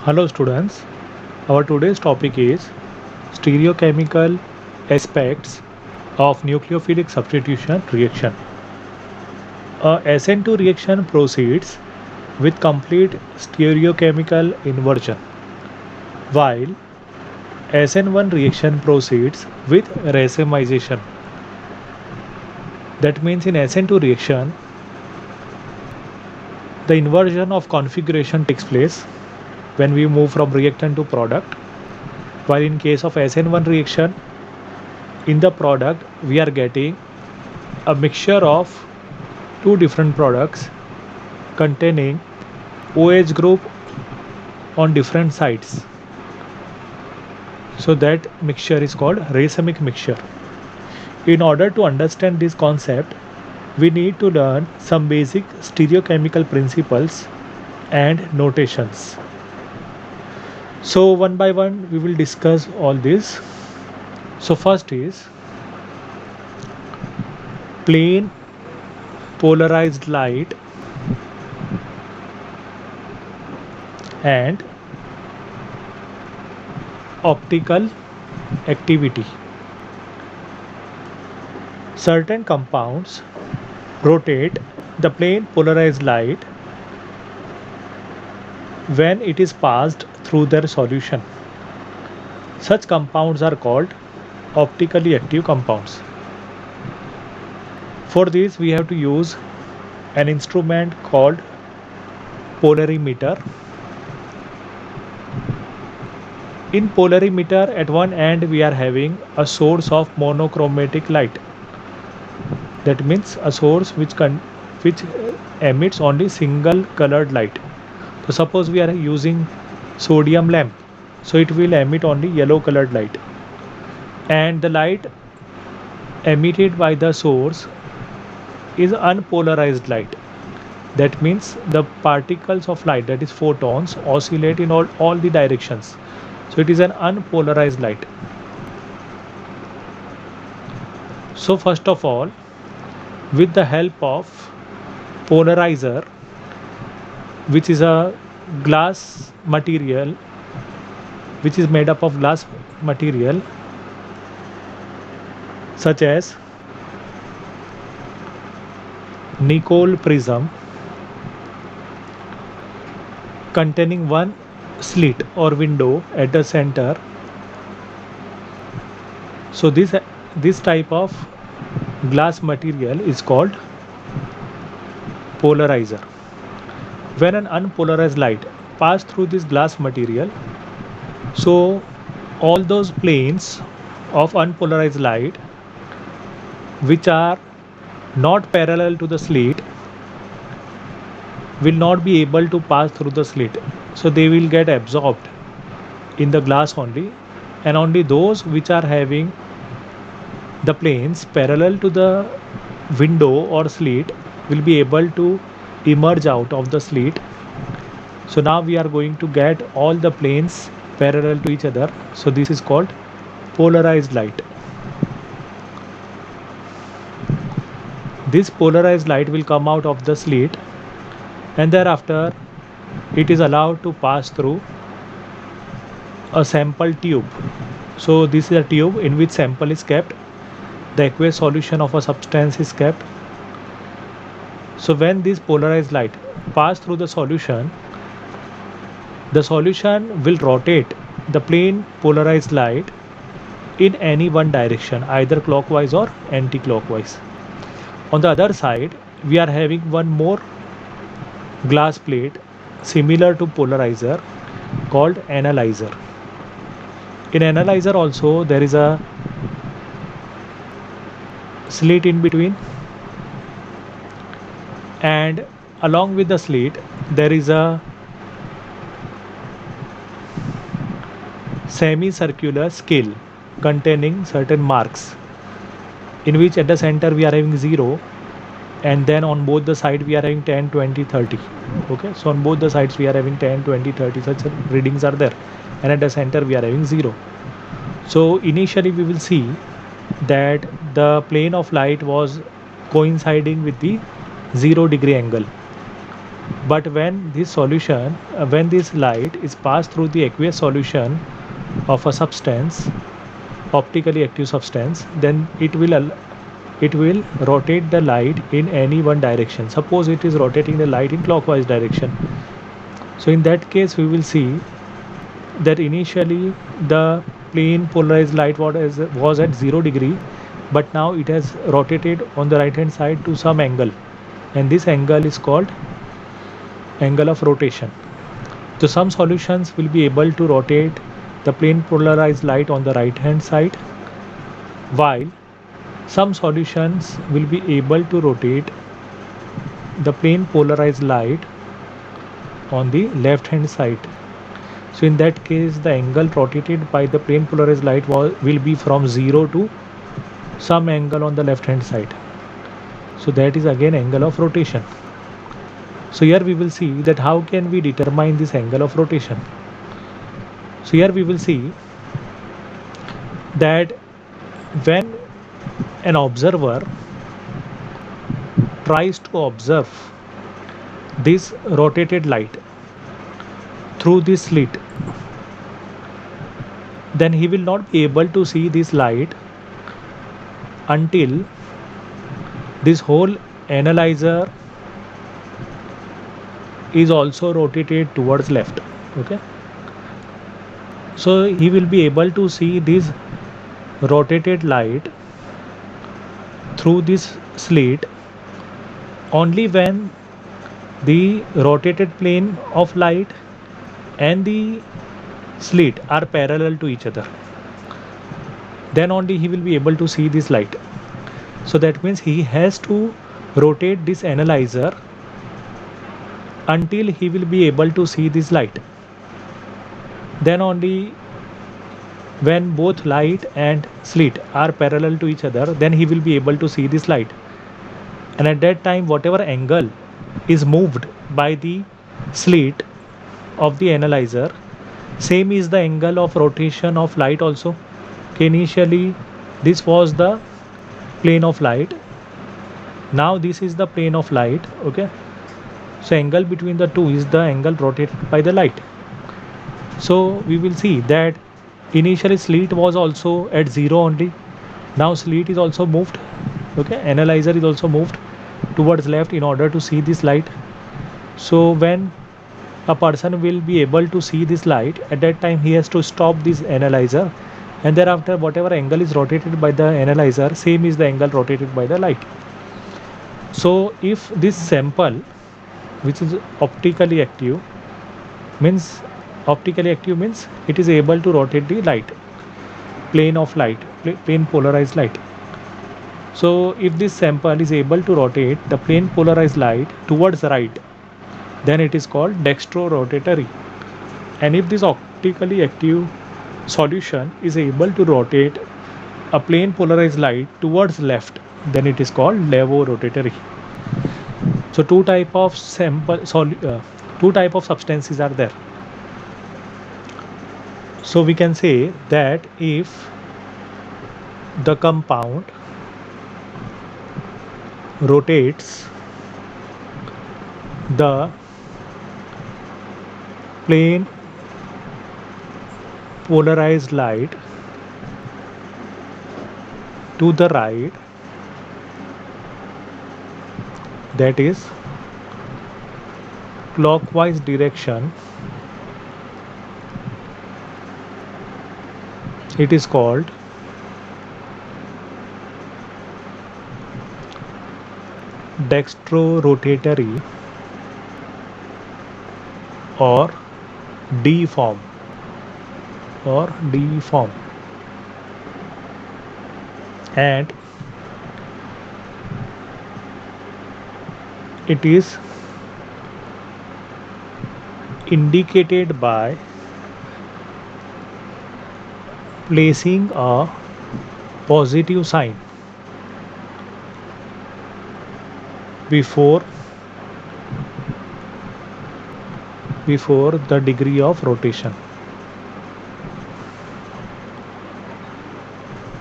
Hello students, our today's topic is stereochemical aspects of nucleophilic substitution reaction. A SN2 reaction proceeds with complete stereochemical inversion, while SN1 reaction proceeds with racemization. That means in SN2 reaction, the inversion of configuration takes place when we move from reactant to product, while in case of SN1 reaction, in the product we are getting a mixture of two different products containing OH group on different sides. So that mixture is called racemic mixture. In order to understand this concept, we need to learn some basic stereochemical principles and notations. So one by one we will discuss all this. So first is plane polarized light and optical activity. Certain compounds rotate the plane polarized light when it is passed through their solution. Such compounds are called optically active compounds. For this we have to use an instrument called polarimeter. In polarimeter, at one end we are having a source of monochromatic light. That means a source which emits only single colored light. So suppose we are using sodium lamp, so it will emit only yellow colored light, and the light emitted by the source is unpolarized light. That means the particles of light, that is photons, oscillate in all the directions. So it is an unpolarized light. So first of all, with the help of polarizer, which is a glass material, which is made up of glass material such as Nicol prism containing one slit or window at the center. So this type of glass material is called polarizer. When an unpolarized light passes through this glass material, so all those planes of unpolarized light which are not parallel to the slit will not be able to pass through the slit. So they will get absorbed in the glass only, and only those which are having the planes parallel to the window or slit will be able to emerge out of the slit. So now we are going to get all the planes parallel to each other. So this is called polarized light. This polarized light will come out of the slit, and thereafter it is allowed to pass through a sample tube. So this is a tube in which sample is kept. The aqueous solution of a substance is kept. So when this polarized light pass through the solution will rotate the plane polarized light in any one direction, either clockwise or anti-clockwise. On the other side, we are having one more glass plate similar to polarizer called analyzer. In analyzer also there is a slit in between, and along with the slit there is a semicircular scale containing certain marks, in which at the center we are having 0, and then on both the side we are having 10, 20, 30. Okay, so on both the sides we are having 10, 20, 30 such readings are there, and at the center we are having 0. So initially we will see that the plane of light was coinciding with the 0 degree angle. But when this light is passed through the aqueous solution of a substance, optically active substance, then it will rotate the light in any one direction. Suppose it is rotating the light in clockwise direction. So in that case, we will see that initially the plane polarized light was at 0 degree, but now it has rotated on the right hand side to some angle, and this angle is called angle of rotation. So some solutions will be able to rotate the plane polarized light on the right hand side, while some solutions will be able to rotate the plane polarized light on the left hand side. So in that case, the angle rotated by the plane polarized light will be from 0 to some angle on the left hand side. So that is again angle of rotation. So here we will see that how can we determine this angle of rotation. So here we will see that when an observer tries to observe this rotated light through this slit, then he will not be able to see this light until this whole analyzer is also rotated towards left. Okay, so he will be able to see this rotated light through this slit only when the rotated plane of light and the slit are parallel to each other. Then only he will be able to see this light. So that means he has to rotate this analyzer until he will be able to see this light. Then only when both light and slit are parallel to each other, then he will be able to see this light. And at that time, whatever angle is moved by the slit of the analyzer, same is the angle of rotation of light also. Okay, initially this was the plane of light, now this is the plane of light. Okay, so angle between the two is the angle rotated by the light. So we will see that initially slit was also at 0 only, now slit is also moved. Okay, analyzer is also moved towards left in order to see this light. So when a person will be able to see this light, at that time he has to stop this analyzer, and thereafter whatever angle is rotated by the analyzer, same is the angle rotated by the light. So if this sample, which is optically active means it is able to rotate the light, plane of light, plane polarized light. So if this sample is able to rotate the plane polarized light towards right, then it is called dextrorotatory. And if this optically active solution is able to rotate a plane polarized light towards left, then it is called levorotatory. So two type of substances are there. So we can say that if the compound rotates the plane polarized light to the right, that is clockwise direction, it is called dextrorotatory or D form and it is indicated by placing a positive sign before the degree of rotation.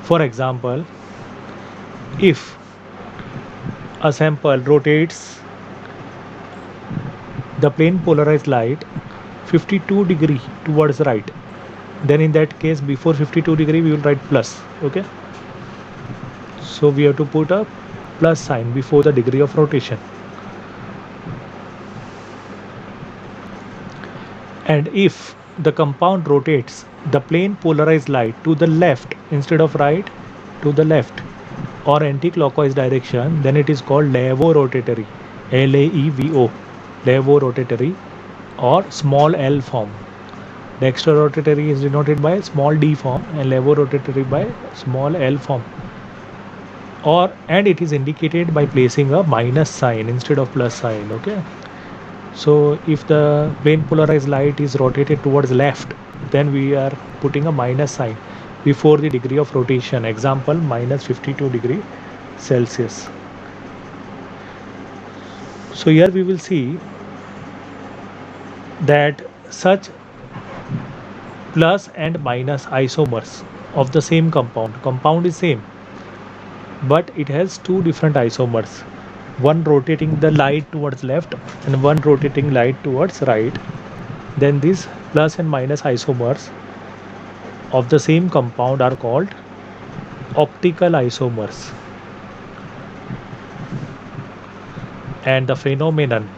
For example, if a sample rotates the plane polarized light 52 degree towards right, then in that case before 52 degree we will write plus. Okay, so we have to put a plus sign before the degree of rotation. And if the compound rotates the plane polarized light to the left instead of right, to the left or anti-clockwise direction, then it is called levorotatory, L-A-E-V-O, levorotatory or small L form. Dextrorotatory is denoted by small d form and levorotatory by small L form. And it is indicated by placing a minus sign instead of plus sign. Okay, so if the plane polarized light is rotated towards left, then we are putting a minus sign before the degree of rotation. Example, minus 52 degree Celsius. So here we will see that such plus and minus isomers of the same compound is same, but it has two different isomers, one rotating the light towards left and one rotating light towards right. Then these plus and minus isomers of the same compound are called optical isomers. And the phenomenon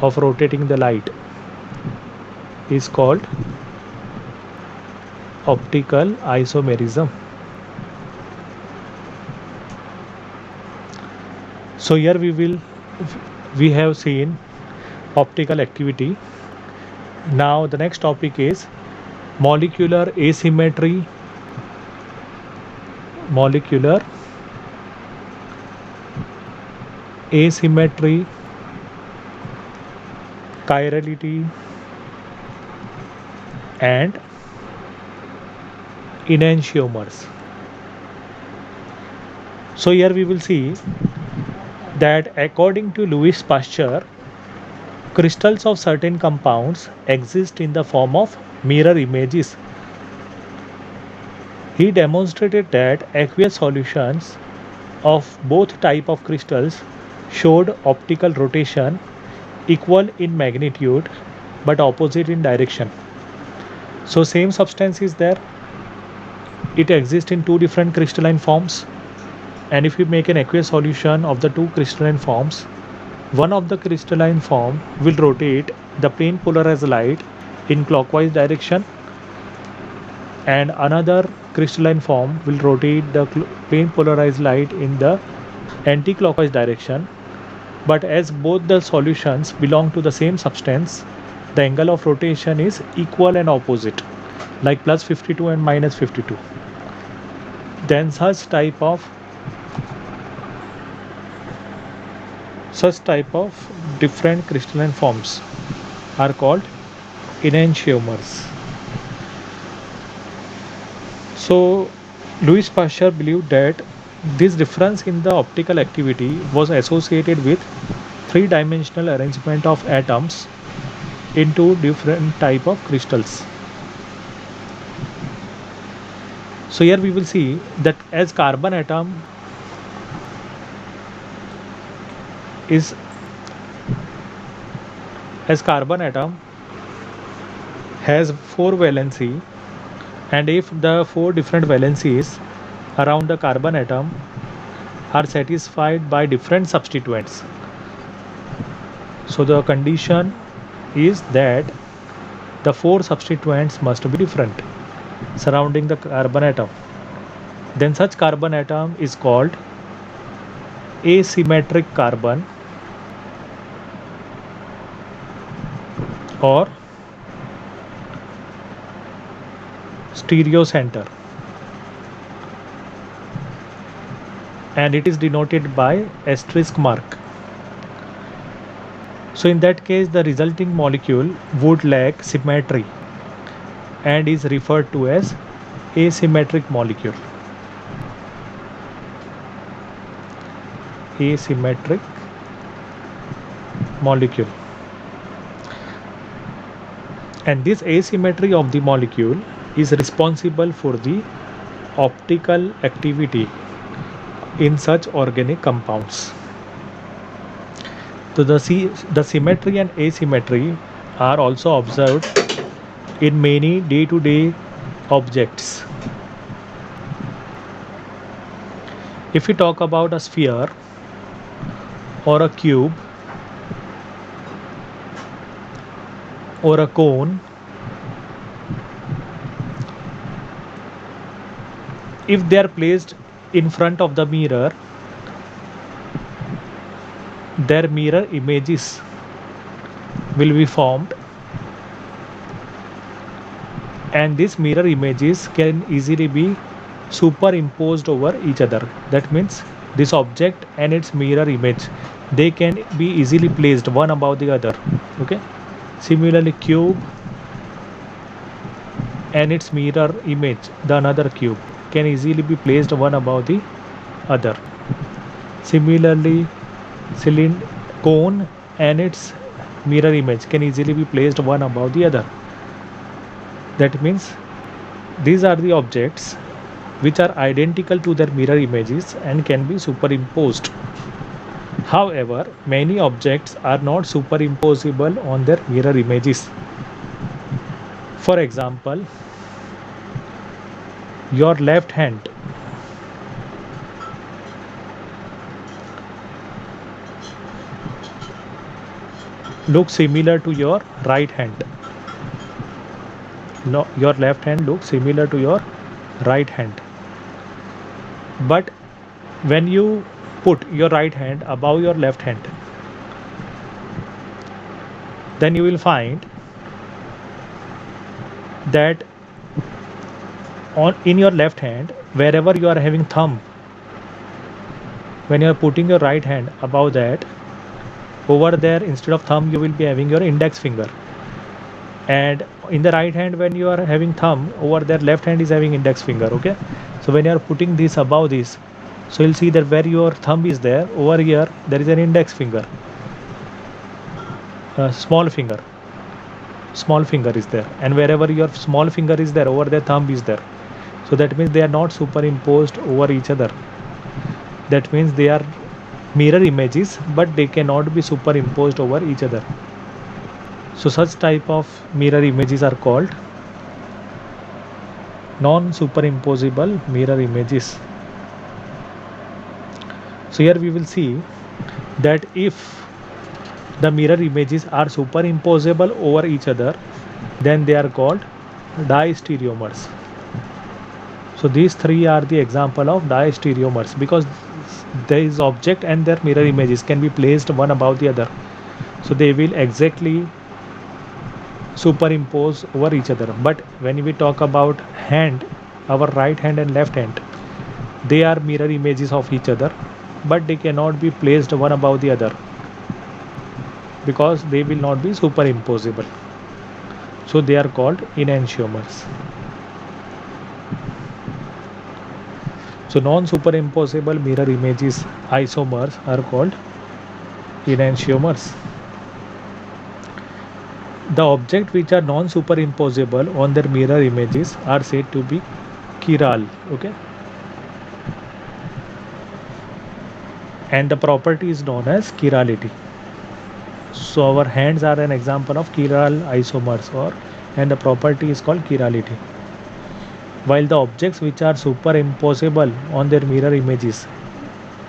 of rotating the light is called optical isomerism. So here we have seen optical activity. Now the next topic is molecular asymmetry, chirality and enantiomers. So here we will see that according to Louis Pasteur, crystals of certain compounds exist in the form of mirror images. He demonstrated that aqueous solutions of both type of crystals showed optical rotation equal in magnitude but opposite in direction. So same substance is there, it exists in two different crystalline forms, and if you make an aqueous solution of the two crystalline forms, one of the crystalline form will rotate the plane polarized light in clockwise direction and another crystalline form will rotate the plane polarized light in the anti-clockwise direction. But as both the solutions belong to the same substance, the angle of rotation is equal and opposite, like plus 52 and minus 52. Then such type of different crystalline forms are called enantiomers. So Louis Pasteur believed that this difference in the optical activity was associated with three-dimensional arrangement of atoms in two different type of crystals. So here we will see that as carbon atom has 4 valency, and if the 4 different valencies around the carbon atom are satisfied by different substituents, so the condition is that the 4 substituents must be different surrounding the carbon atom, then such carbon atom is called asymmetric carbon or stereocenter, and it is denoted by asterisk mark. So in that case the resulting molecule would lack symmetry and is referred to as asymmetric molecule. And this asymmetry of the molecule is responsible for the optical activity in such organic compounds. So the symmetry and asymmetry are also observed in many day-to-day objects. If we talk about a sphere or a cube or a cone, if they are placed in front of the mirror, their mirror images will be formed, and these mirror images can easily be superimposed over each other. That means this object and its mirror image, they can be easily placed one above the other. Okay, similarly cube and its mirror image, the another cube, can easily be placed one above the other. Similarly cylinder cone and its mirror image can easily be placed one above the other. That means these are the objects which are identical to their mirror images and can be superimposed. However, many objects are not superimposable on their mirror images. For example, your left hand looks similar to your right hand. No, your left hand looks similar to your right hand. But when you put your right hand above your left hand, then you will find that in your left hand, wherever you are having thumb, when you are putting your right hand above that, over there instead of thumb you will be having your index finger, and in the right hand when you are having thumb, over there left hand is having index finger. Okay, so when you are putting this above this, so you'll see that where your thumb is there, over here there is an index finger, small finger is there, and wherever your small finger is there, over there thumb is there. So that means they are not superimposed over each other. That means they are mirror images, but they cannot be superimposed over each other. So such type of mirror images are called non-superimposable mirror images. So here we will see that if the mirror images are superimposable over each other, then they are called diastereomers. So these three are the example of diastereomers, because this object and their mirror images can be placed one above the other, so they will exactly superimpose over each other. But when we talk about hand, our right hand and left hand, they are mirror images of each other, but they cannot be placed one above the other because they will not be superimposable. So they are called enantiomers. So non-superimposable mirror images, isomers, are called enantiomers. The objects which are non-superimposable on their mirror images are said to be chiral. Okay, and the property is known as chirality. So our hands are an example of chiral isomers, and the property is called chirality. While the objects which are superimposable on their mirror images,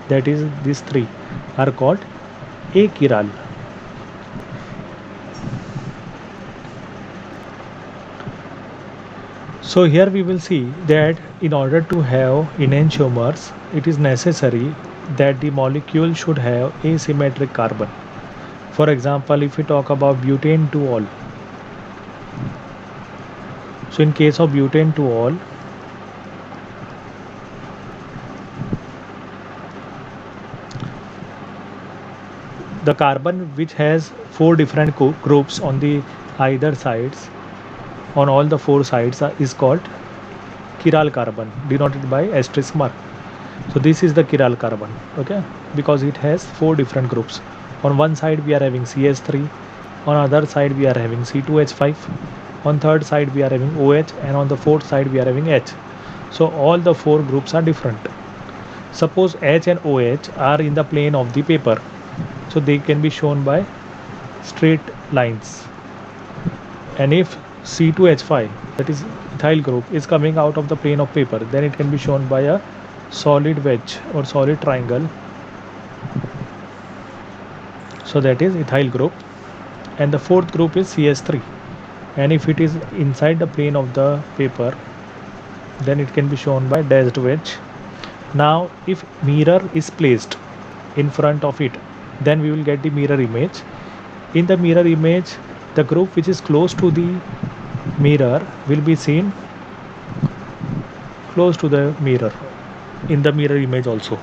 that is these three, are called achiral. So here we will see that in order to have enantiomers, it is necessary that the molecule should have asymmetric carbon. For example, if we talk about butane 2-ol, so in case of butane 2-ol, the carbon which has 4 different groups on the either sides, on all the 4 sides, is called chiral carbon, denoted by asterisk mark. So this is the chiral carbon, okay, because it has 4 different groups. On one side we are having CH3, on other side we are having C2H5, on third side we are having OH, and on the fourth side we are having H. So all the 4 groups are different. Suppose H and OH are in the plane of the paper. so they can be shown by straight lines. And if C2H5, that is ethyl group, is coming out of the plane of paper, then it can be shown by a solid wedge or solid triangle. So that is ethyl group. And the fourth group is CS3, and if it is inside the plane of the paper, then it can be shown by dashed wedge. Now if mirror is placed in front of it, then we will get the mirror image. In the mirror image, the group which is close to the mirror will be seen close to the mirror in the mirror image also.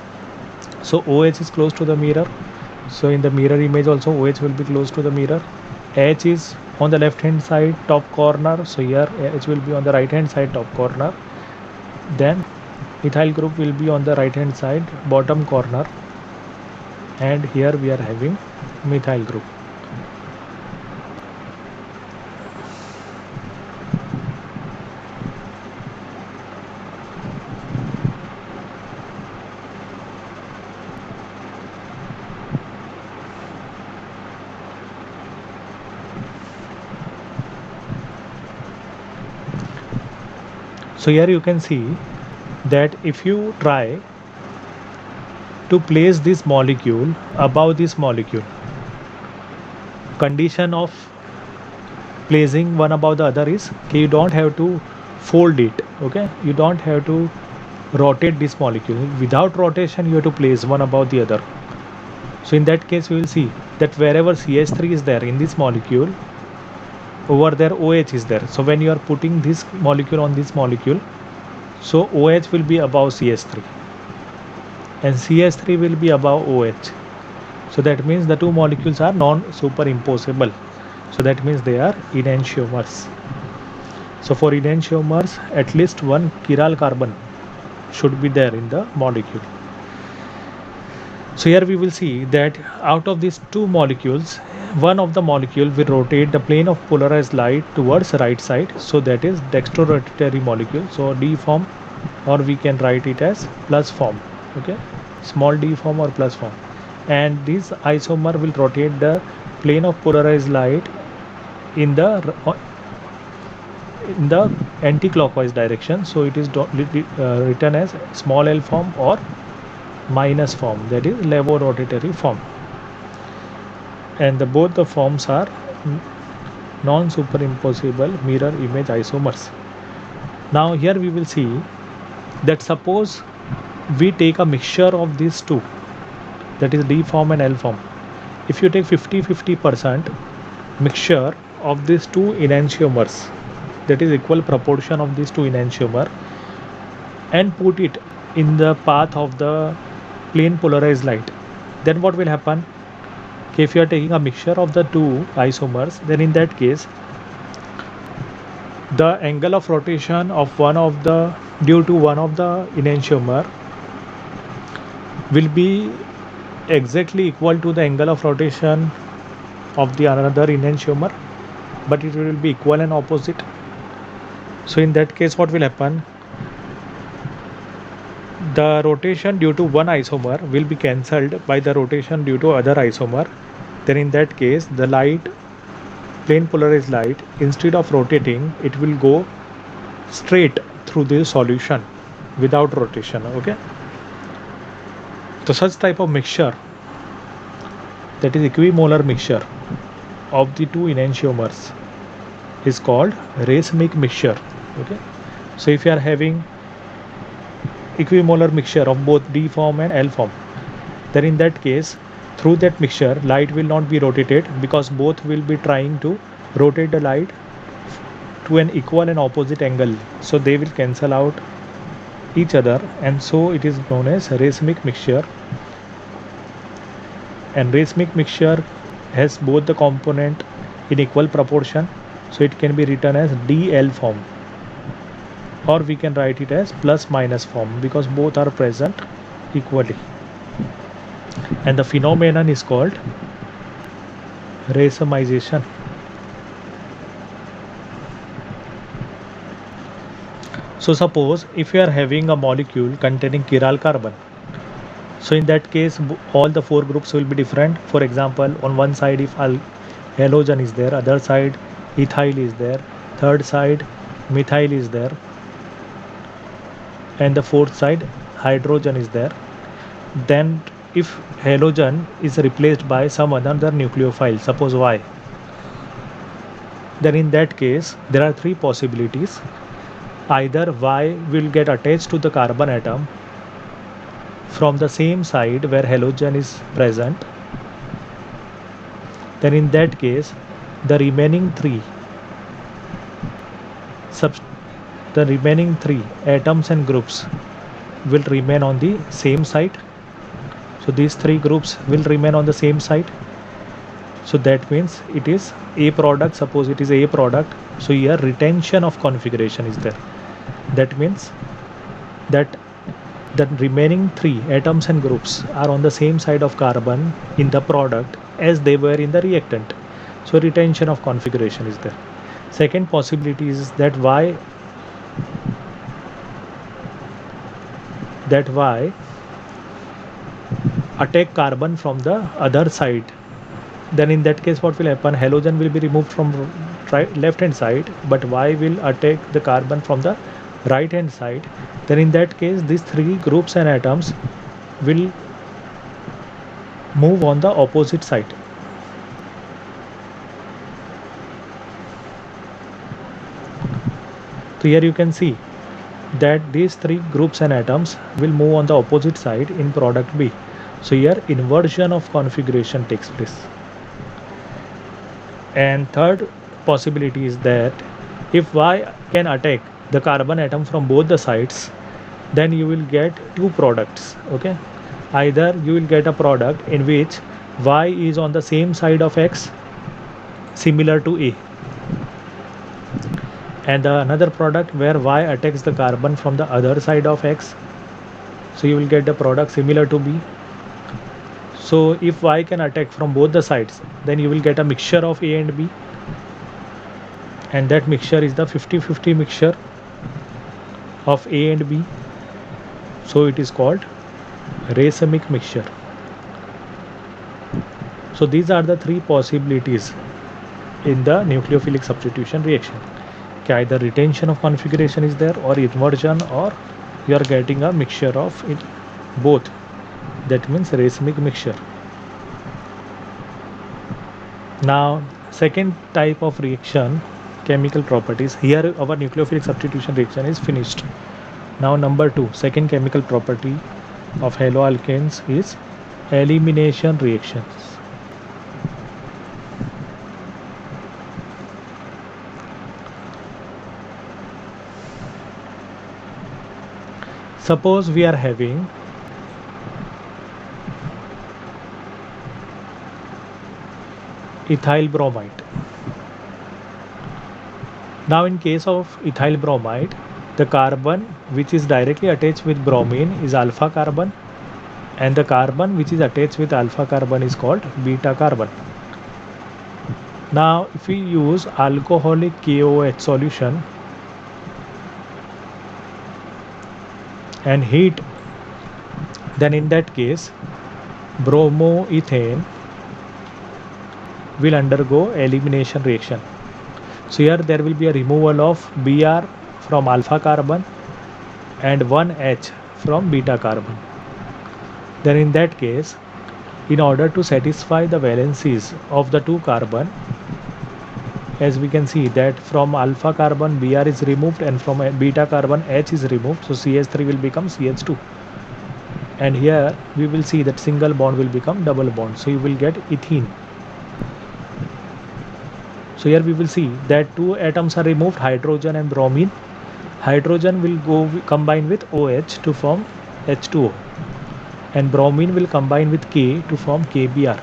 So OH is close to the mirror, so in the mirror image also OH will be close to the mirror. H is on the left hand side top corner, so here H will be on the right hand side top corner. Then ethyl group will be on the right hand side bottom corner, and here we are having methyl group. So here you can see that if you try to place this molecule above this molecule, condition of placing one above the other is okay, you don't have to fold it, okay, you don't have to rotate this molecule. Without rotation you have to place one above the other. So in that case we will see that wherever CH3 is there in this molecule, over there OH is there. So when you are putting this molecule on this molecule, so OH will be above CH3 and CH3 will be above OH. So that means the two molecules are non-superimposable. So that means they are enantiomers. So for enantiomers, at least one chiral carbon should be there in the molecule. So here we will see that out of these two molecules, one of the molecule will rotate the plane of polarized light towards right side, so that is dextrorotatory molecule. So D form, or we can write it as plus form, okay, small d form or plus form. And this isomer will rotate the plane of polarized light in the anti-clockwise direction, so it is written as small l form or minus form, that is levorotatory form. And both the forms are non-superimposable mirror image isomers. Now here we will see that suppose we take a mixture of these two, that is D form and L form. If you take 50-50% mixture of these two enantiomers, that is equal proportion of these two enantiomer, and put it in the path of the plane polarized light, then what will happen? If you are taking a mixture of the two isomers, then in that case the angle of rotation of due to one of the enantiomer will be exactly equal to the angle of rotation of the another enantiomer, but it will be equal and opposite. So in that case what will happen? The rotation due to one isomer will be cancelled by the rotation due to other isomer. Then in that case the light, plane polarized light, instead of rotating, it will go straight through the solution without rotation, okay. So such type of mixture, that is equimolar mixture of the two enantiomers, is called racemic mixture, okay. So if you are having equimolar mixture of both D form and L form, then in that case through that mixture light will not be rotated, because both will be trying to rotate the light to an equal and opposite angle, so they will cancel out each other, and so it is known as racemic mixture. And racemic mixture has both the component in equal proportion, so it can be written as DL form, or we can write it as plus minus form, because both are present equally. And the phenomenon is called racemization. So suppose if you are having a molecule containing chiral carbon, So in that case, all the four groups will be different. For example, on one side, if halogen is there, other side ethyl is there, third side methyl is there, and the fourth side hydrogen is there. Then if halogen is replaced by some another nucleophile, suppose Y, then in that case there are three possibilities. Either Y will get attached to the carbon atom from the same side where halogen is present, then in that case the remaining three atoms and groups will remain on the same site. So these three groups will remain on the same site. So that means it is A product. Suppose it is A product. So here retention of configuration is there. That means that the remaining three atoms and groups are on the same side of carbon in the product as they were in the reactant. So retention of configuration is there. Second possibility is that Y attack carbon from the other side. Then in that case what will happen? Halogen will be removed from left hand side, but Y will attack the carbon from the right hand side. Then in that case these three groups and atoms will move on the opposite side. So here you can see that these three groups and atoms will move on the opposite side in product B. So here inversion of configuration takes place. And third possibility is that if Y can attack the carbon atom from both the sides, then you will get two products. Okay, either you will get a product in which Y is on the same side of X similar to A, and another product where Y attacks the carbon from the other side of X, so you will get the product similar to B. So if Y can attack from both the sides, then you will get a mixture of A and B, and that mixture is the 50-50 mixture of A and B. So it is called racemic mixture. So these are the three possibilities in the nucleophilic substitution reaction. Either retention of configuration is there, or inversion, or you are getting a mixture of it both. That means racemic mixture. Now second type of reaction, chemical properties. Here our nucleophilic substitution reaction is finished. Now number 2, second chemical property of haloalkanes is elimination reactions. Suppose we are having ethyl bromide. Now in case of ethyl bromide, the carbon which is directly attached with bromine is alpha carbon, and the carbon which is attached with alpha carbon is called beta carbon. Now if we use alcoholic KOH solution and heat, then in that case bromoethane will undergo elimination reaction. So here there will be a removal of Br from alpha carbon and 1H from beta carbon. Then in that case, in order to satisfy the valencies of the two carbon, as we can see that from alpha carbon Br is removed and from beta carbon H is removed, so CH3 will become CH2, and here we will see that single bond will become double bond, so you will get ethene. So here we will see that two atoms are removed, hydrogen and bromine. Hydrogen will go combine with OH to form H2O, and bromine will combine with K to form KBr.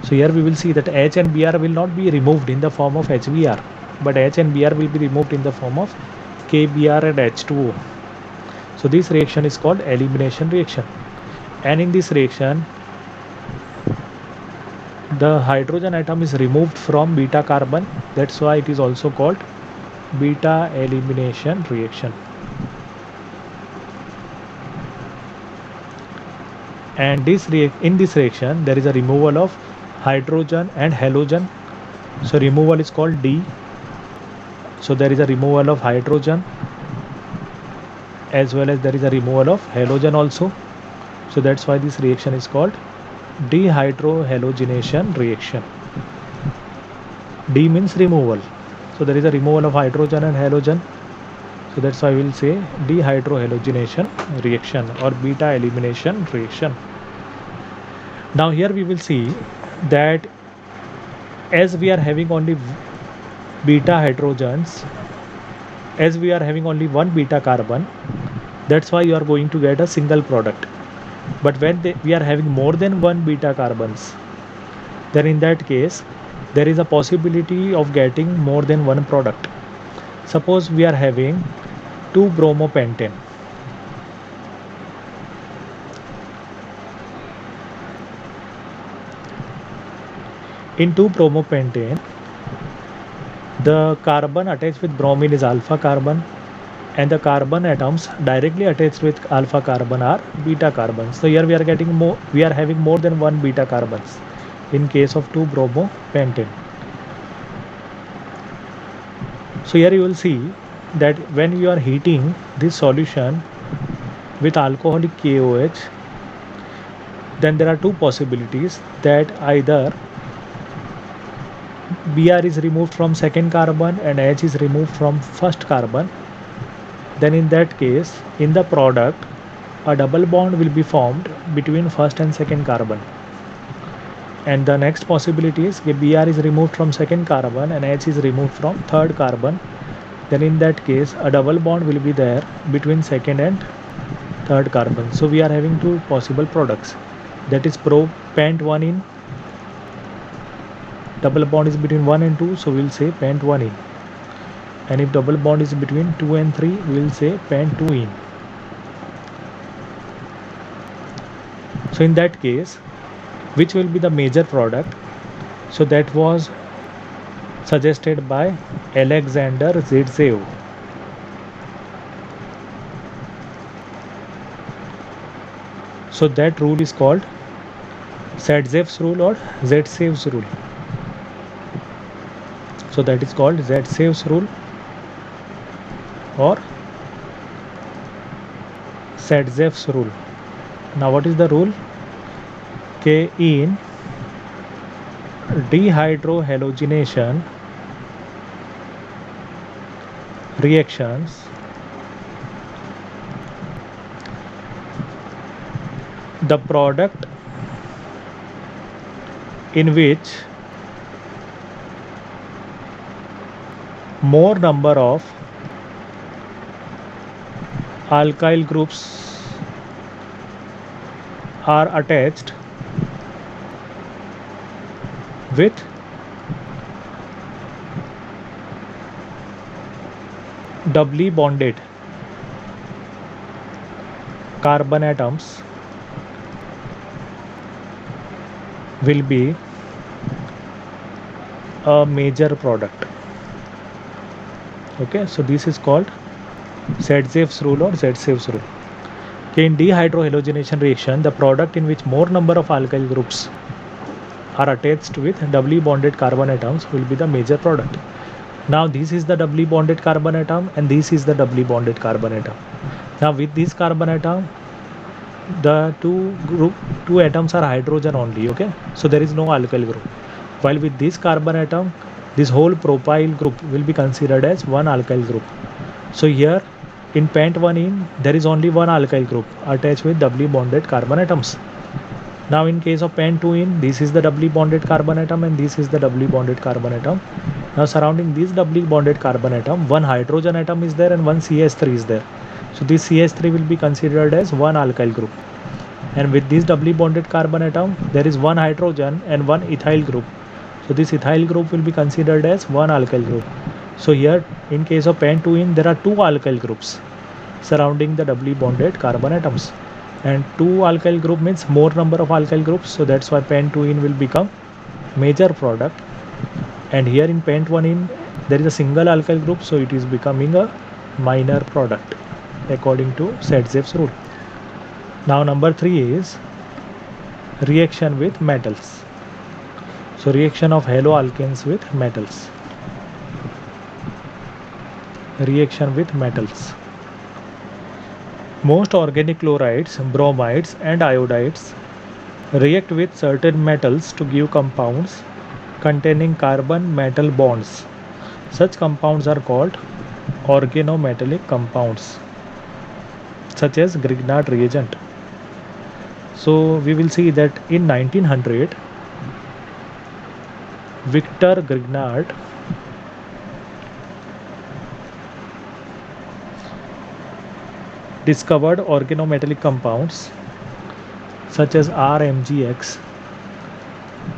So here we will see that H and Br will not be removed in the form of HBr, but H and Br will be removed in the form of KBr and H2O. So this reaction is called elimination reaction, and in this reaction the hydrogen atom is removed from beta carbon. That's why it is also called beta elimination reaction. and in this reaction there is a removal of hydrogen and halogen. So removal is called D. So there is a removal of hydrogen as well as there is a removal of halogen also. So that's why this reaction is called dehydrohalogenation reaction. D means removal. So there is a removal of hydrogen and halogen. So that's why we'll say dehydrohalogenation reaction or beta elimination reaction. Now here we will see that as we are having only beta hydrogens, as we are having only one beta carbon, that's why you are going to get a single product. But when we are having more than one beta carbons, then in that case there is a possibility of getting more than one product. Suppose we are having 2-bromopentane. In 2-bromopentane, the carbon attached with bromine is alpha carbon, and the carbon atoms directly attached with alpha carbon are beta carbons. So here we are having more than one beta carbons in case of 2-bromopentane. So here you will see that when you are heating this solution with alcoholic KOH, then there are two possibilities, that either Br is removed from second carbon and H is removed from first carbon. Then in that case, in the product, a double bond will be formed between first and second carbon. And the next possibility is that Br is removed from second carbon and H is removed from third carbon. Then in that case, a double bond will be there between second and third carbon. So we are having two possible products, that is pent-1-ene. Double bond is between 1 and 2, so we will say pent-1-ene. And if double bond is between 2 and 3, we will say pent-2-ene. So in that case, which will be the major product? So that was suggested by Alexander Zaitsev. So that rule is called Zaitsev's rule or Zaitsev's rule. So that is called Zaitsev's rule or Zaitsev's rule. Now what is the rule? In dehydrohalogenation reactions, the product in which more number of alkyl groups are attached with doubly bonded carbon atoms will be a major product. Okay, so this is called Zaitsev's rule or Zaitsev's rule. Okay, in dehydrohalogenation reaction, the product in which more number of alkyl groups are attached with doubly bonded carbon atoms will be the major product. Now this is the doubly bonded carbon atom and this is the doubly bonded carbon atom. Now with this carbon atom, the two atoms are hydrogen only. Okay, so there is no alkyl group. While with this carbon atom, this whole propyl group will be considered as one alkyl group. So here in pent-1-ene, there is only one alkyl group attached with doubly bonded carbon atoms. Now in case of pent-2-ene, this is the doubly bonded carbon atom and this is the doubly bonded carbon atom. Now surrounding this doubly bonded carbon atom, one hydrogen atom is there and one CH3 is there. So this CH3 will be considered as one alkyl group. And with this doubly bonded carbon atom, there is one hydrogen and one ethyl group. So this ethyl group will be considered as one alkyl group. So here in case of pent-2-ene, there are two alkyl groups surrounding the doubly bonded carbon atoms. And two alkyl group means more number of alkyl groups, so that's why pent-2-ene will become major product. And here in pent-1-ene, there is a single alkyl group, so it is becoming a minor product according to Zaitsev's rule. Now number 3 is reaction with metals. So reaction of haloalkanes with metals. Reaction with metals. Most organic chlorides, bromides and iodides react with certain metals to give compounds containing carbon-metal bonds. Such compounds are called organometallic compounds, such as Grignard reagent. So we will see that in 1900, Victor Grignard discovered organometallic compounds such as RMGX,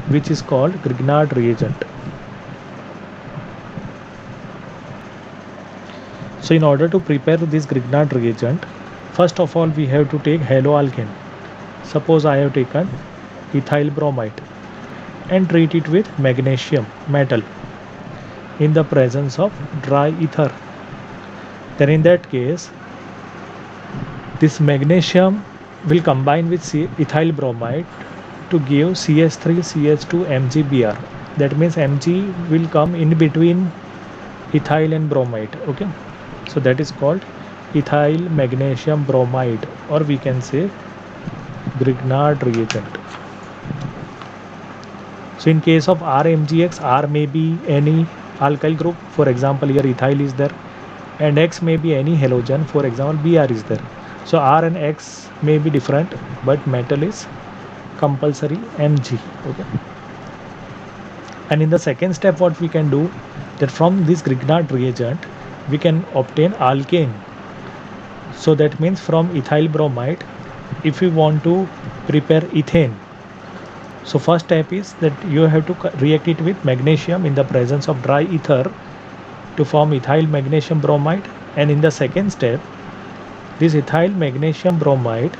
which is called Grignard reagent. So in order to prepare this Grignard reagent, first of all we have to take haloalkane. Suppose I have taken ethyl bromide and treat it with magnesium metal in the presence of dry ether. Then in that case, this magnesium will combine with ethyl bromide to give CH3CH2 MgBr. That means Mg will come in between ethyl and bromide. Okay, so that is called ethyl magnesium bromide, or we can say Grignard reagent. So in case of RMGX, R may be any alkyl group, for example here ethyl is there, and X may be any halogen, for example Br is there. So R and X may be different, but metal is compulsory Mg. Okay. And in the second step, what we can do, that from this Grignard reagent we can obtain alkane. So that means from ethyl bromide, if we want to prepare ethane, so first step is that you have to react it with magnesium in the presence of dry ether to form ethyl magnesium bromide. And in the second step, this ethyl magnesium bromide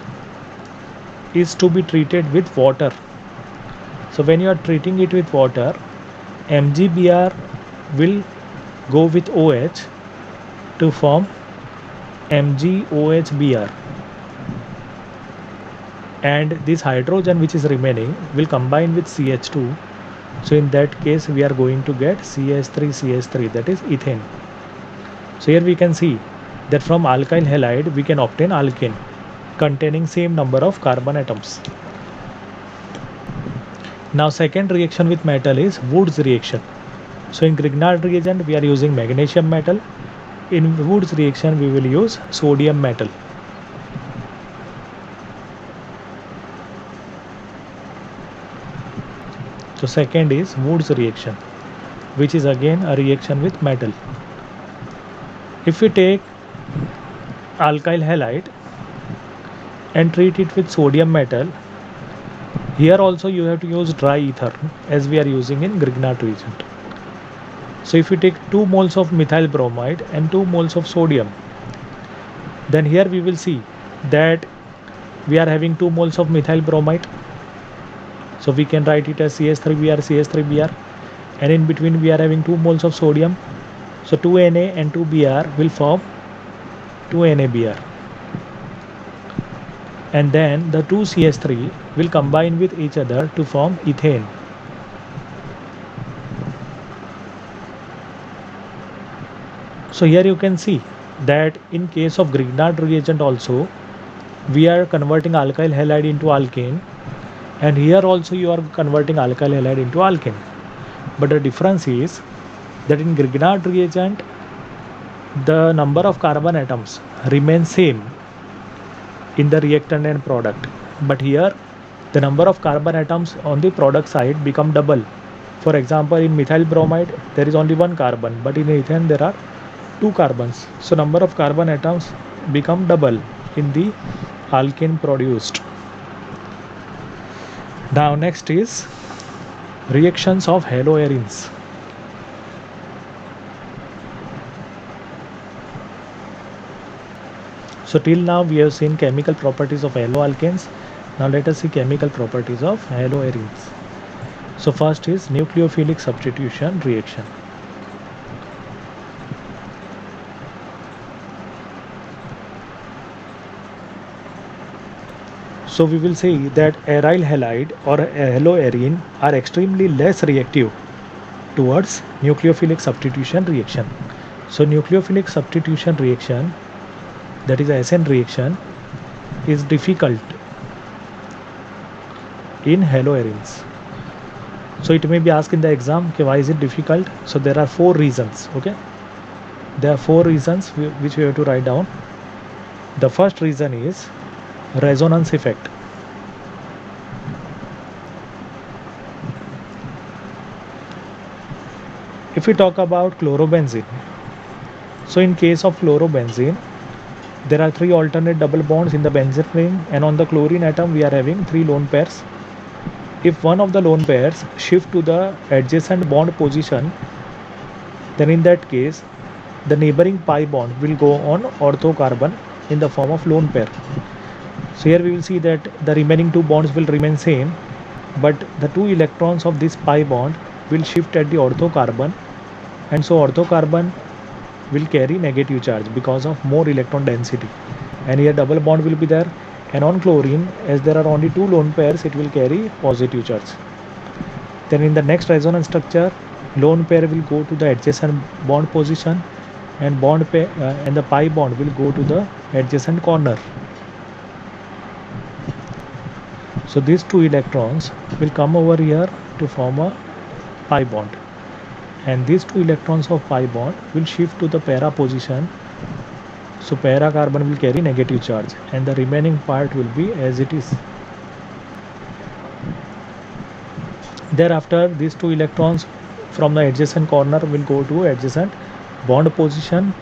is to be treated with water. So when you are treating it with water, MgBr will go with OH to form MgOHBr, and this hydrogen which is remaining will combine with CH2. So in that case we are going to get CH3CH3, that is ethane. So here we can see that from alkyl halide we can obtain alkane containing same number of carbon atoms. Now second reaction with metal is Wood's reaction. So in Grignard reagent we are using magnesium metal. In Wood's reaction we will use sodium metal. So second is Wood's reaction, which is again a reaction with metal. If we take alkyl halide and treat it with sodium metal, here also you have to use dry ether as we are using in Grignard reagent. So if we take 2 moles of methyl bromide and 2 moles of sodium, then here we will see that we are having 2 moles of methyl bromide. So we can write it as CH3Br, CH3Br, and in between we are having 2 moles of sodium. So 2Na and 2Br will form 2NaBr. And then the 2 CH3 will combine with each other to form ethane. So here you can see that in case of Grignard reagent also, we are converting alkyl halide into alkane, and here also you are converting alkyl halide into alkane. But the difference is that in Grignard reagent the number of carbon atoms remain same in the reactant and product, but here the number of carbon atoms on the product side become double. For example, in methyl bromide there is only 1 carbon, but in ethane there are 2 carbons. So number of carbon atoms become double in the alkane produced. Now next is reactions of haloarenes. So till now we have seen chemical properties of haloalkanes. Now let us see chemical properties of haloarenes. So first is nucleophilic substitution reaction. So we will say that aryl halide or haloarine are extremely less reactive towards nucleophilic substitution reaction. So nucleophilic substitution reaction, that is SN reaction, is difficult in haloarenes. So it may be asked in the exam, okay, why is it difficult? So there are 4 reasons. Okay, there are 4 reasons which we have to write down. The first reason is resonance effect. If we talk about chlorobenzene, so in case of chlorobenzene, there are 3 alternate double bonds in the benzene ring, and on the chlorine atom we are having 3 lone pairs. If one of the lone pairs shift to the adjacent bond position, then in that case the neighboring pi bond will go on ortho carbon in the form of lone pair. So here we will see that the remaining 2 bonds will remain same, but the 2 electrons of this pi bond will shift at the ortho carbon, and so ortho carbon will carry negative charge because of more electron density, and here double bond will be there. And on chlorine, as there are only 2 lone pairs, it will carry positive charge. Then in the next resonance structure, lone pair will go to the adjacent bond position, and bond pair and the pi bond will go to the adjacent corner. So these 2 electrons will come over here to form a pi bond, and these 2 electrons of pi bond will shift to the para position. So para carbon will carry negative charge, and the remaining part will be as it is. Thereafter, these 2 electrons from the adjacent corner will go to adjacent bond position,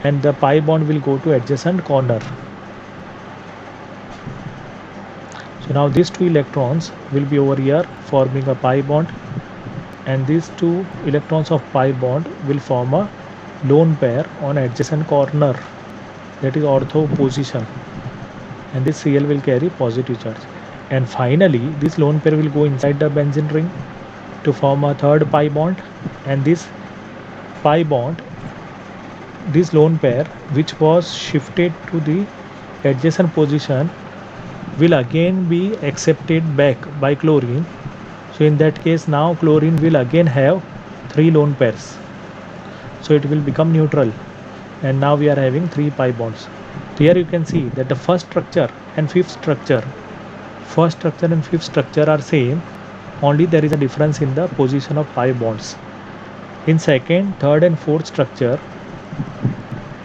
and the pi bond will go to adjacent corner. So now these 2 electrons will be over here forming a pi bond, and these 2 electrons of pi bond will form a lone pair on adjacent corner, that is ortho position, and this Cl will carry positive charge. And finally this lone pair will go inside the benzene ring to form a third pi bond, and this pi bond, this lone pair which was shifted to the adjacent position, will again be accepted back by chlorine. So in that case now chlorine will again have 3 lone pairs, so it will become neutral, and now we are having 3 pi bonds. So here you can see that the first structure and fifth structure are same, only there is a difference in the position of pi bonds. In second, third and fourth structure,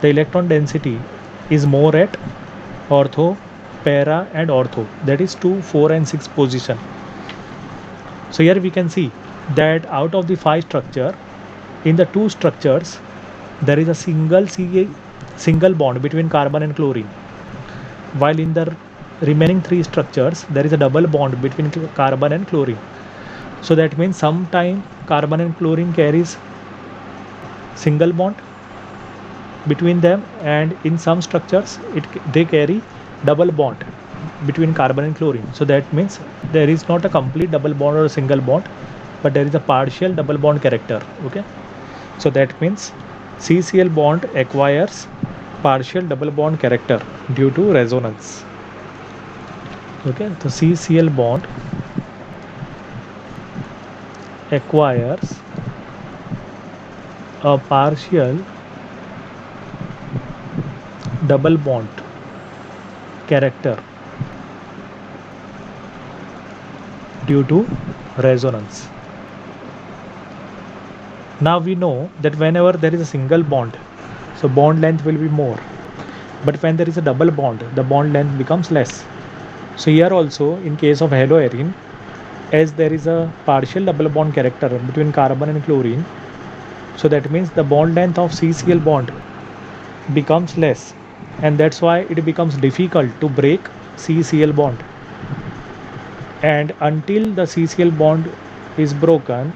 the electron density is more at ortho, para and ortho, that is 2, 4 and 6 position. So here we can see that out of the 5 structure, in the 2 structures there is a single bond between carbon and chlorine, while in the remaining 3 structures there is a double bond between carbon and chlorine. So that means sometime carbon and chlorine carries single bond between them, and in some structures they carry double bond between carbon and chlorine. So that means there is not a complete double bond or a single bond, but there is a partial double bond character. Okay, so that means CCl bond acquires partial double bond character due to resonance. Okay, so CCl bond acquires a partial double bond character due to resonance. Now we know that whenever there is a single bond, so bond length will be more, but when there is a double bond, the bond length becomes less. So here also in case of haloarine, as there is a partial double bond character between carbon and chlorine, so that means the bond length of CCl bond becomes less, and that's why it becomes difficult to break CCl bond. And until the CCl bond is broken,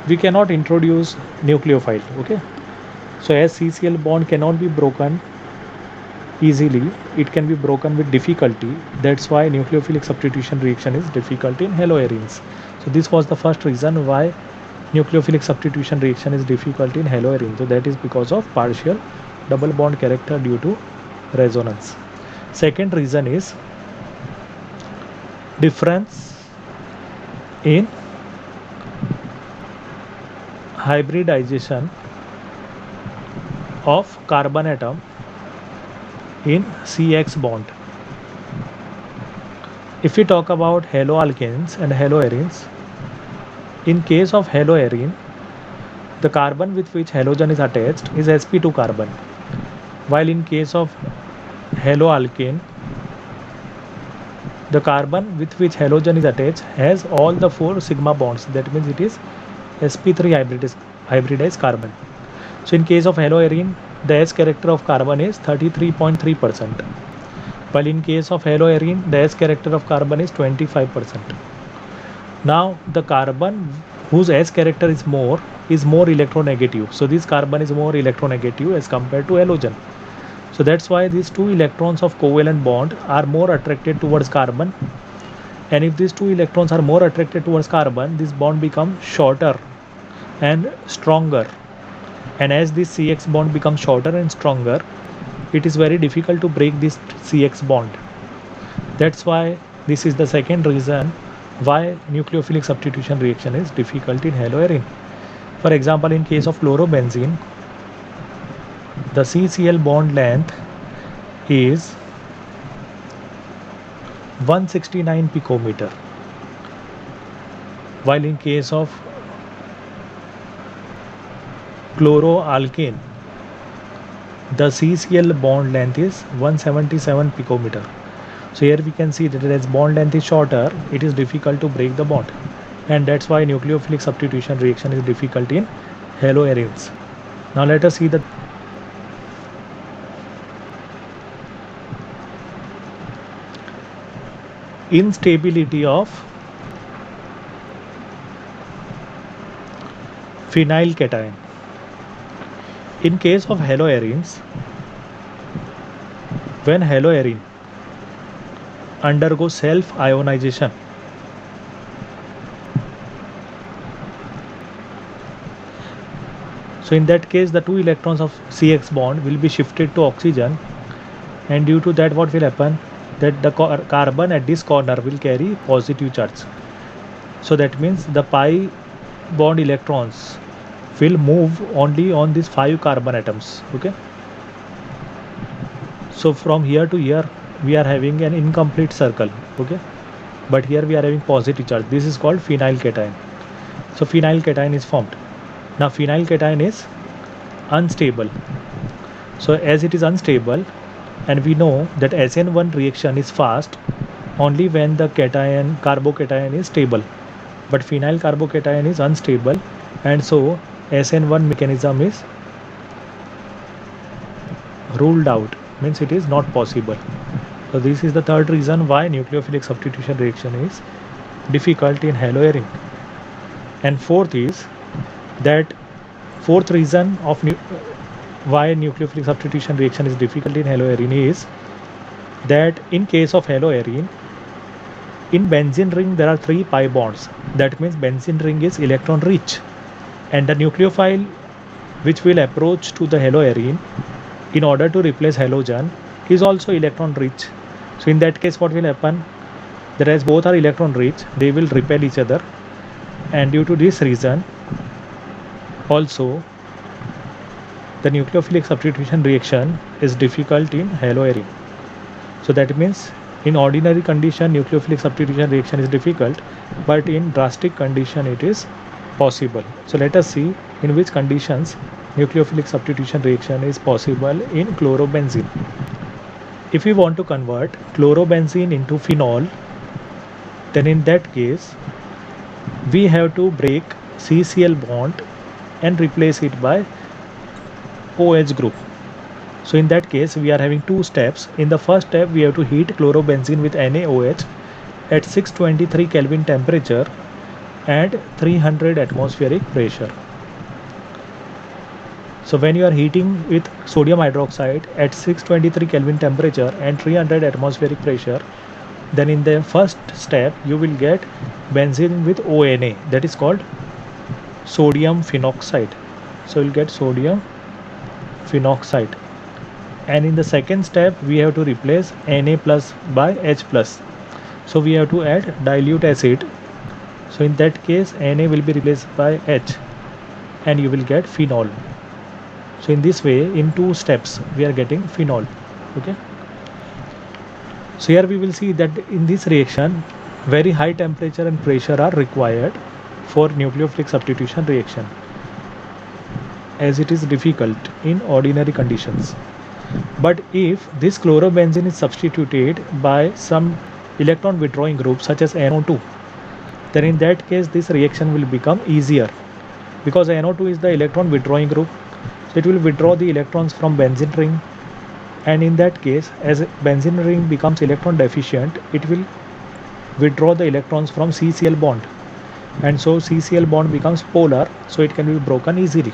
we cannot introduce nucleophile. Okay, so as CCl bond cannot be broken easily, it can be broken with difficulty. That's why nucleophilic substitution reaction is difficult in haloarenes. So this was the first reason why nucleophilic substitution reaction is difficult in haloarene. So that is because of partial double bond character due to resonance. Second reason is difference in hybridization of carbon atom in CX bond. If we talk about haloalkanes and haloarenes, in case of haloarene, the carbon with which halogen is attached is sp2 carbon, while in case of haloalkane, the carbon with which halogen is attached has all the 4 sigma bonds. That means it is sp3 hybridized carbon. So in case of haloarene, the S character of carbon is 33.3%, while in case of haloarene, the S character of carbon is 25%. Now the carbon whose S character is more electronegative. So this carbon is more electronegative as compared to halogen. So that's why these 2 electrons of covalent bond are more attracted towards carbon, and if these 2 electrons are more attracted towards carbon, this bond becomes shorter and stronger, and as this CX bond becomes shorter and stronger, it is very difficult to break this CX bond. That's why this is the second reason why nucleophilic substitution reaction is difficult in haloarene. For example, in case of chlorobenzene, the CCl bond length is 169 picometer, while in case of chloroalkane, the CCl bond length is 177 picometer. So here we can see that as bond length is shorter, it is difficult to break the bond, and that's why nucleophilic substitution reaction is difficult in haloarenes. Now let us see the instability of phenylcation. In case of haloarenes, when haloarene undergoes self-ionization, so in that case the 2 electrons of CX bond will be shifted to oxygen, and due to that what will happen, that the carbon at this corner will carry positive charge. So that means the pi bond electrons will move only on these 5 carbon atoms. Okay, so from here to here we are having an incomplete circle. Okay, but here we are having positive charge. This is called phenylcation. So phenylcation is formed. Now phenylcation is unstable. So as it is unstable, and we know that SN1 reaction is fast only when the cation carbocation is stable, but phenyl carbocation is unstable, and so SN1 mechanism is ruled out, means it is not possible. So this is the third reason why nucleophilic substitution reaction is difficult in haloarene. And fourth is that fourth reason of why nucleophilic substitution reaction is difficult in haloarene is that in case of haloarene, in benzene ring there are 3 pi bonds. That means benzene ring is electron rich, and the nucleophile which will approach to the haloarene in order to replace halogen is also electron rich. So in that case what will happen, that as both are electron rich, they will repel each other, and due to this reason also the nucleophilic substitution reaction is difficult in haloarene. So that means in ordinary condition nucleophilic substitution reaction is difficult, but in drastic condition it is possible. So let us see in which conditions nucleophilic substitution reaction is possible in chlorobenzene. If we want to convert chlorobenzene into phenol, then in that case we have to break CCl bond and replace it by OH group. So in that case we are having 2 steps. In the first step we have to heat chlorobenzene with NaOH at 623 Kelvin temperature and 300 atmospheric pressure. So when you are heating with sodium hydroxide at 623 Kelvin temperature and 300 atmospheric pressure, then in the first step you will get benzene with ONa, that is called sodium phenoxide. So you will get sodium phenoxide. And in the second step, we have to replace Na plus by H plus. So we have to add dilute acid. So in that case, Na will be replaced by H and you will get phenol. So in this way, in two steps, we are getting phenol. Okay. So here we will see that in this reaction, very high temperature and pressure are required for nucleophilic substitution reaction, as it is difficult in ordinary conditions. But if this chlorobenzene is substituted by some electron withdrawing group such as NO2, then in that case this reaction will become easier, because NO2 is the electron withdrawing group. So it will withdraw the electrons from benzene ring, and in that case, as benzene ring becomes electron deficient, it will withdraw the electrons from CCl bond, and so CCl bond becomes polar, so it can be broken easily.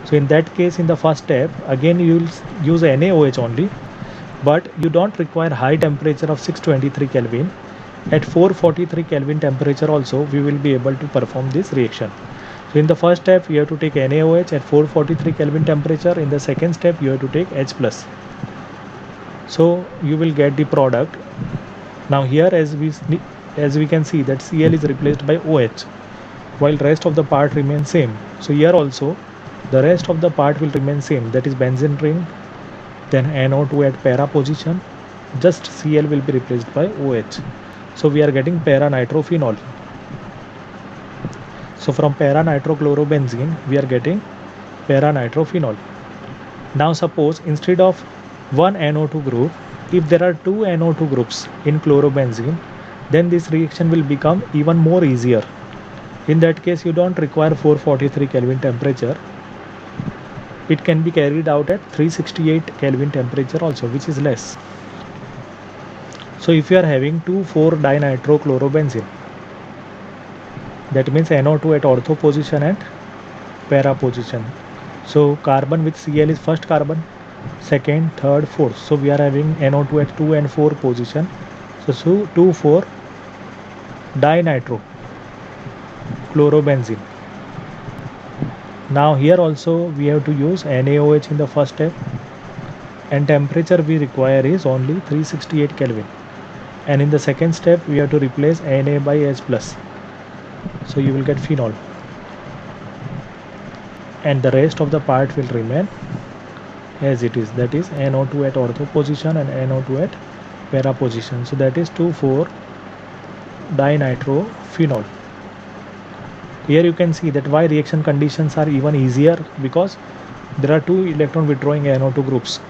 So in that case, in the first step, again you will use NaOH only, but you don't require high temperature of 623 Kelvin. At 443 Kelvin temperature also, we will be able to perform this reaction. So in the first step, you have to take NaOH at 443 Kelvin temperature. In the second step, you have to take H plus. So you will get the product. Now here, as we can see that Cl is replaced by OH, while rest of the part remains same. So here also, the rest of the part will remain same, that is benzene ring, then NO2 at para position, just Cl will be replaced by OH. So we are getting para-nitrophenol. So from para-nitrochlorobenzene, we are getting para-nitrophenol. Now suppose instead of one NO2 group, if there are two NO2 groups in chlorobenzene, then this reaction will become even more easier. In that case, you don't require 443 Kelvin temperature. It can be carried out at 368 Kelvin temperature also, which is less. So if you are having 2,4-dinitrochlorobenzene, that means NO2 at ortho position and para position. So carbon with Cl is first carbon, second, third, fourth. So we are having NO2 at 2 and 4 position. So 2,4-dinitro-chlorobenzene. Now here also we have to use NaOH in the first step, and temperature we require is only 368 Kelvin. And in the second step, we have to replace Na by H plus. So you will get phenol, and the rest of the part will remain as it is, that is NO2 at ortho position and NO2 at para position. So that is 2,4-dinitrophenol. Here you can see that why reaction conditions are even easier, because there are two electron withdrawing NO2 groups.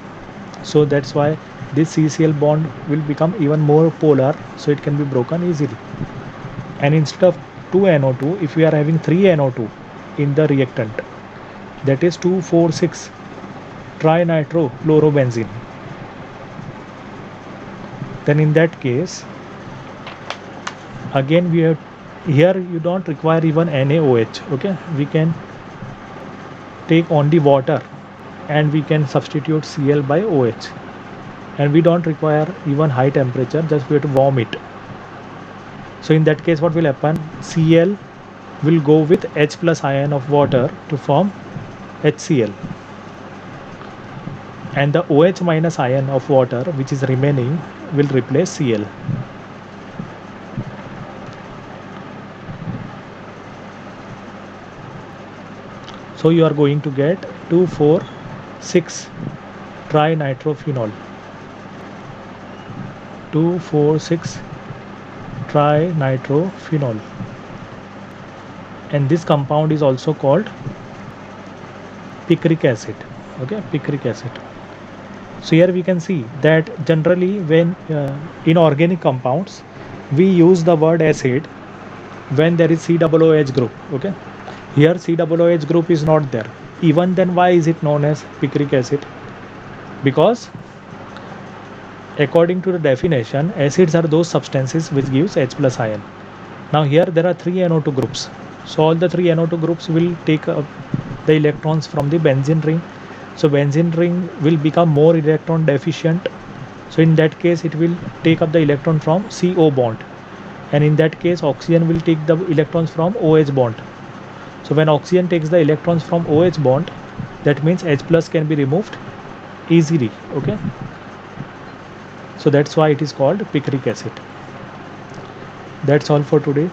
So that's why this CCl bond will become even more polar, so it can be broken easily. And instead of 2 NO2, if we are having 3 NO2 in the reactant, that is 2,4,6-trinitrochlorobenzene, then in that case, again we have, here you don't require even NaOH. Okay, we can take only water and we can substitute Cl by OH, and we don't require even high temperature, just we have to warm it. So in that case, what will happen? Cl will go with H plus ion of water to form HCl, and the OH minus ion of water which is remaining will replace Cl. So you are going to get 2,4,6-trinitrophenol. 2,4,6-trinitrophenol, and this compound is also called picric acid. Okay, picric acid. So here we can see that generally when in organic compounds we use the word acid when there is COOH group. Okay, here COOH group is not there. Even then, why is it known as picric acid? Because according to the definition, acids are those substances which gives H plus ion. Now here there are 3 NO2 groups. So all the 3 NO2 groups will take up the electrons from the benzene ring. So benzene ring will become more electron deficient. So in that case, it will take up the electron from CO bond. And in that case, oxygen will take the electrons from OH bond. So when oxygen takes the electrons from OH bond, that means H plus can be removed easily. Okay, so that's why it is called picric acid. That's all for today.